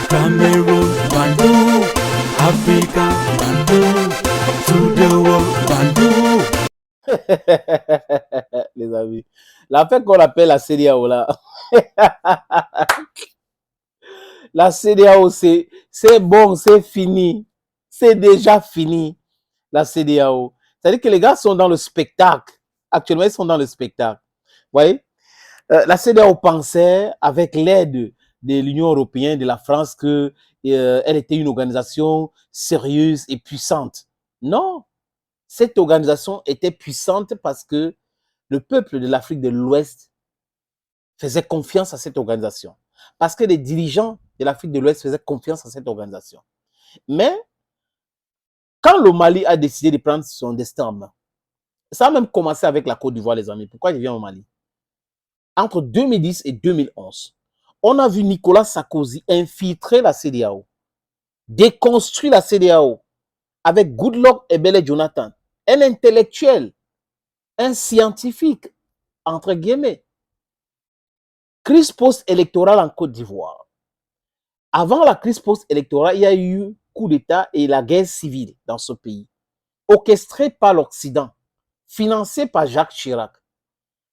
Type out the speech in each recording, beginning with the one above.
Cameroon, Bandung, Africa, Bandung, to the world, Bandung. Les amis, la fête qu'on appelle la CEDEAO là, la CEDEAO c'est bon, c'est fini, c'est déjà fini, la CEDEAO. C'est-à-dire que les gars sont dans le spectacle, actuellement ils sont dans le spectacle, vous voyez. La CEDEAO pensait, avec l'aide de l'Union européenne, de la France, que elle était une organisation sérieuse et puissante. Non, cette organisation était puissante parce que le peuple de l'Afrique de l'Ouest faisait confiance à cette organisation. Parce que les dirigeants de l'Afrique de l'Ouest faisaient confiance à cette organisation. Mais quand le Mali a décidé de prendre son destin en main, ça a même commencé avec la Côte d'Ivoire, les amis. Pourquoi je viens au Mali? Entre 2010 et 2011, on a vu Nicolas Sarkozy infiltrer la CEDEAO, déconstruire la CEDEAO avec Goodluck Ebele Jonathan, un intellectuel, un scientifique, entre guillemets. Crise post-électorale en Côte d'Ivoire. Avant la crise post-électorale, il y a eu coup d'État et la guerre civile dans ce pays, orchestrée par l'Occident, financée par Jacques Chirac,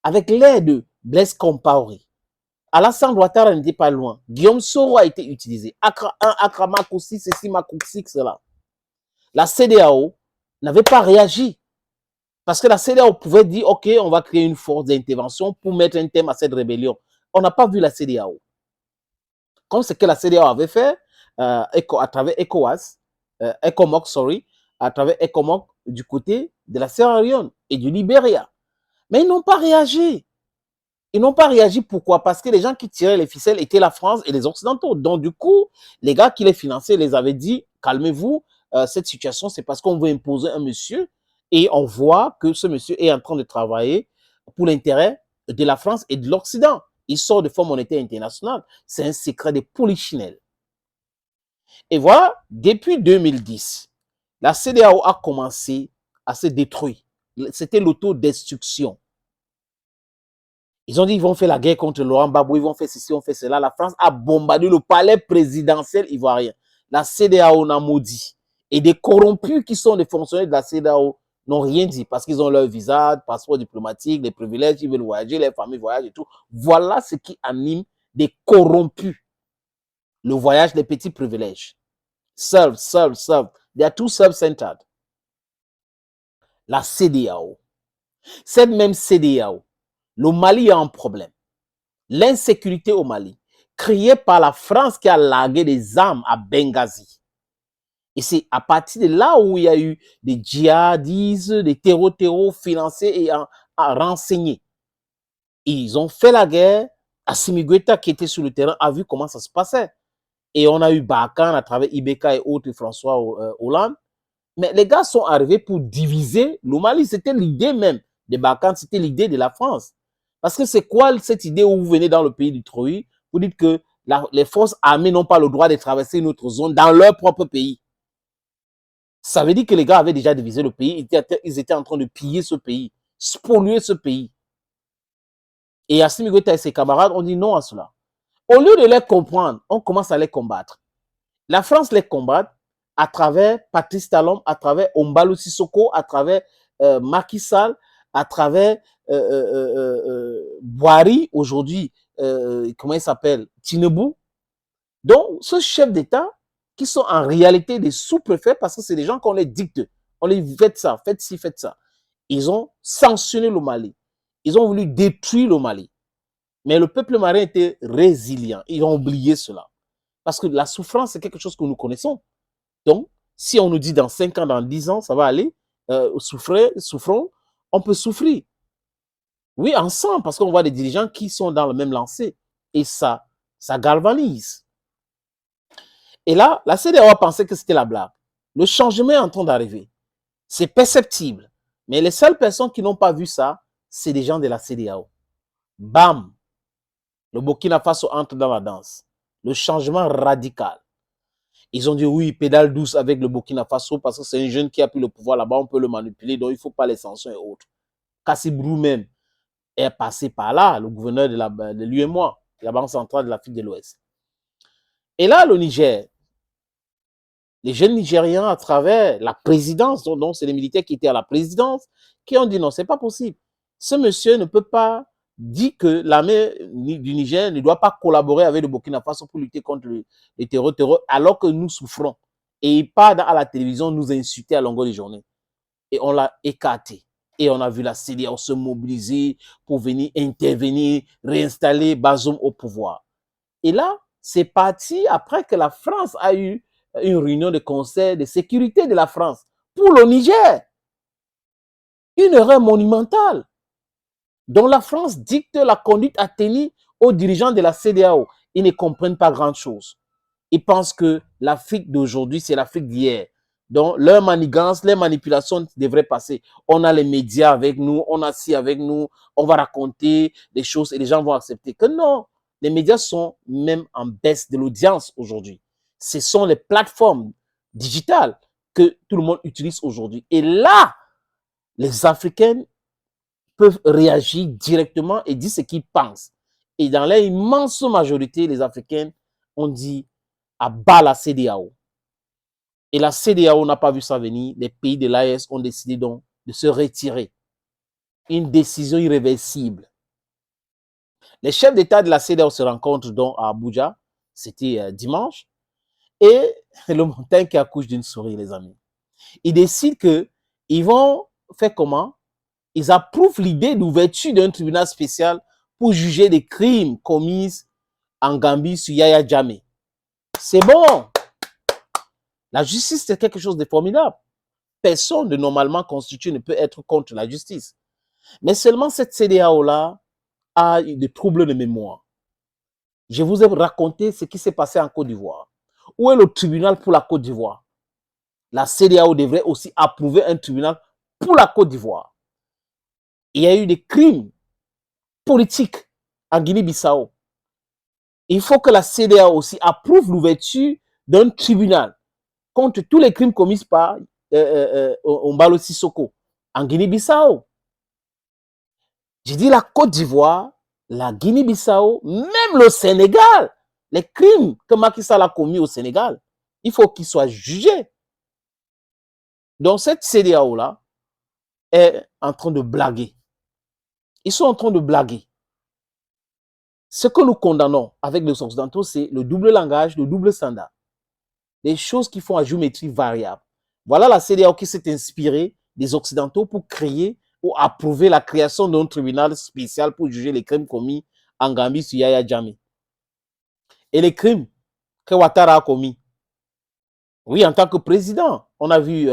avec l'aide de Blaise Compaoré. Alassane Ouattara n'était pas loin. Guillaume Soro a été utilisé. Accra Makoussi, ceci, Makoussi, cela. La CEDEAO n'avait pas réagi. Parce que la CEDEAO pouvait dire, OK, on va créer une force d'intervention pour mettre un thème à cette rébellion. On n'a pas vu la CEDEAO. Comme ce que la CEDEAO avait fait à travers ECOWAS, ECOMOG, sorry, à travers ECOMOG du côté de la Sierra Leone et du Libéria. Mais ils n'ont pas réagi. Ils n'ont pas réagi. Pourquoi? Parce que les gens qui tiraient les ficelles étaient la France et les Occidentaux. Donc, du coup, les gars qui les finançaient les avaient dit, calmez-vous, cette situation, c'est parce qu'on veut imposer un monsieur et on voit que ce monsieur est en train de travailler pour l'intérêt de la France et de l'Occident. Il sort de Fonds monétaire international. C'est un secret de polichinelle. Et voilà, depuis 2010, la CEDEAO a commencé à se détruire. C'était l'autodestruction. Ils ont dit qu'ils vont faire la guerre contre Laurent Gbagbo, ils vont faire ceci, on fait cela. La France a bombardé le palais présidentiel ivoirien. La CEDEAO n'a maudit. Et des corrompus qui sont des fonctionnaires de la CEDEAO n'ont rien dit parce qu'ils ont leur visa, passeport diplomatique, des privilèges, ils veulent voyager, les familles voyagent et tout. Voilà ce qui anime des corrompus. Le voyage, les petits privilèges. Serve. They are too self-centered. La CEDEAO. Cette même CEDEAO, le Mali a un problème. L'insécurité au Mali, créée par la France qui a largué des armes à Benghazi. Et c'est à partir de là où il y a eu des djihadistes, des terreaux financés et renseignés. Ils ont fait la guerre. Assimi Goïta, qui était sur le terrain, a vu comment ça se passait. Et on a eu Barkhane à travers Ibeka et autres, François Hollande. Mais les gars sont arrivés pour diviser le Mali. C'était l'idée même des Barkhane, c'était l'idée de la France. Parce que c'est quoi cette idée où vous venez dans le pays du Troï, vous dites que les forces armées n'ont pas le droit de traverser une autre zone dans leur propre pays. Ça veut dire que les gars avaient déjà divisé le pays, ils étaient en train de piller ce pays, spolier ce pays. Et Assimi Goïta et ses camarades ont dit non à cela. Au lieu de les comprendre, on commence à les combattre. La France les combat à travers Patrice Talon, à travers Ombalo Sissoko, à travers Macky Sall, à travers Boari, aujourd'hui, comment il s'appelle, Tinubu. Donc, ce chef d'État, qui sont en réalité des sous-préfets, parce que c'est des gens qu'on les dicte. On les fait ça, faites ci, faites ça. Ils ont sanctionné le Mali. Ils ont voulu détruire le Mali. Mais le peuple malien était résilient. Ils ont oublié cela. Parce que la souffrance, c'est quelque chose que nous connaissons. Donc, si on nous dit dans 5 ans, dans 10 ans, ça va aller, souffrons, on peut souffrir. Oui, ensemble, parce qu'on voit des dirigeants qui sont dans le même lancer. Et ça galvanise. Et là, la CEDEAO a pensé que c'était la blague. Le changement est en train d'arriver. C'est perceptible. Mais les seules personnes qui n'ont pas vu ça, c'est des gens de la CEDEAO. Bam! Le Burkina Faso entre dans la danse. Le changement radical. Ils ont dit oui, pédale douce avec le Burkina Faso parce que c'est un jeune qui a pris le pouvoir là-bas, on peut le manipuler, donc il ne faut pas les sanctions et autres. Kassi Brou même est passé par là, le gouverneur de l'UEMOA, la Banque centrale de l'Afrique de l'Ouest. Et là, le Niger, les jeunes Nigériens, à travers la présidence, donc c'est les militaires qui étaient à la présidence, qui ont dit non, c'est pas possible. Ce monsieur ne peut pas dire que l'armée du Niger ne doit pas collaborer avec le Burkina Faso pour lutter contre le terror, alors que nous souffrons. Et il part à la télévision nous insulter à longueur de journée. Et on l'a écarté. Et on a vu la CEDEAO se mobiliser pour venir intervenir, réinstaller Bazoum au pouvoir. Et là, c'est parti après que la France a eu une réunion de conseil de sécurité de la France pour le Niger. Une erreur monumentale dont la France dicte la conduite à tenir aux dirigeants de la CEDEAO. Ils ne comprennent pas grand-chose. Ils pensent que l'Afrique d'aujourd'hui, c'est l'Afrique d'hier. Donc, leur manigance, leur manipulation devrait passer. On a les médias avec nous, on a ci avec nous, on va raconter des choses et les gens vont accepter. Que non, les médias sont même en baisse de l'audience aujourd'hui. Ce sont les plateformes digitales que tout le monde utilise aujourd'hui. Et là, les Africains peuvent réagir directement et dire ce qu'ils pensent. Et dans l'immense majorité, les Africains ont dit à bas la CEDEAO. Et la CEDEAO n'a pas vu ça venir. Les pays de l'AES ont décidé donc de se retirer. Une décision irréversible. Les chefs d'État de la CEDEAO se rencontrent donc à Abuja. C'était dimanche. Et le montagne qui accouche d'une souris, les amis. Ils décident qu'ils vont faire comment? Ils approuvent l'idée d'ouverture d'un tribunal spécial pour juger des crimes commis en Gambie sur Yaya Jammeh. C'est bon. La justice, c'est quelque chose de formidable. Personne de normalement constitué ne peut être contre la justice. Mais seulement cette CEDEAO-là a des troubles de mémoire. Je vous ai raconté ce qui s'est passé en Côte d'Ivoire. Où est le tribunal pour la Côte d'Ivoire? La CEDEAO devrait aussi approuver un tribunal pour la Côte d'Ivoire. Il y a eu des crimes politiques en Guinée-Bissau. Il faut que la CEDEAO aussi approuve l'ouverture d'un tribunal contre tous les crimes commis par Ombalo Sissoko en Guinée-Bissau. J'ai dit la Côte d'Ivoire, la Guinée-Bissau, même le Sénégal. Les crimes que Macky Sall a commis au Sénégal, il faut qu'ils soient jugés. Donc cette CEDEAO-là est en train de blaguer. Ils sont en train de blaguer. Ce que nous condamnons avec les Occidentaux, c'est le double langage, le double standard. Des choses qui font à géométrie variable. Voilà la CEDEAO qui s'est inspirée des Occidentaux pour créer ou approuver la création d'un tribunal spécial pour juger les crimes commis en Gambie sur Yaya Jammeh. Et les crimes que Ouattara a commis. Oui, en tant que président, on a vu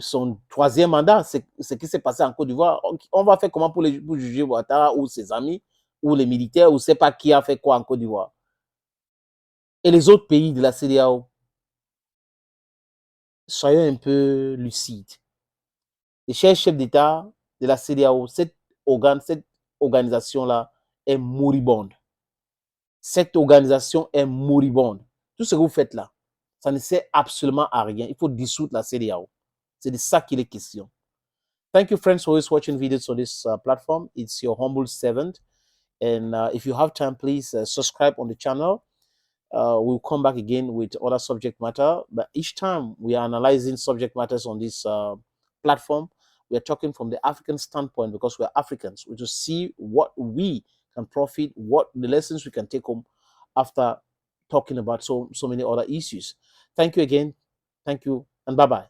son troisième mandat, ce qui s'est passé en Côte d'Ivoire. On va faire comment pour juger Ouattara ou ses amis, ou les militaires, ou je ne sais pas qui a fait quoi en Côte d'Ivoire. Et les autres pays de la CEDEAO, soyons un peu lucides. Les chers chefs d'État de la CEDEAO, cette organisation-là est moribonde. Cette organisation est moribonde. Tout ce que vous faites là, ça ne sert absolument à rien. Il faut dissoudre la CEDEAO. C'est de ça qu'il est question. Thank you, friends, for always watching videos on this platform. It's your humble servant. And if you have time, please subscribe on the channel. We'll come back again with other subject matter. But each time we are analyzing subject matters on this platform, we are talking from the African standpoint because we are Africans. We just see what we can profit, what the lessons we can take home after talking about so many other issues. Thank you again. Thank you and bye-bye.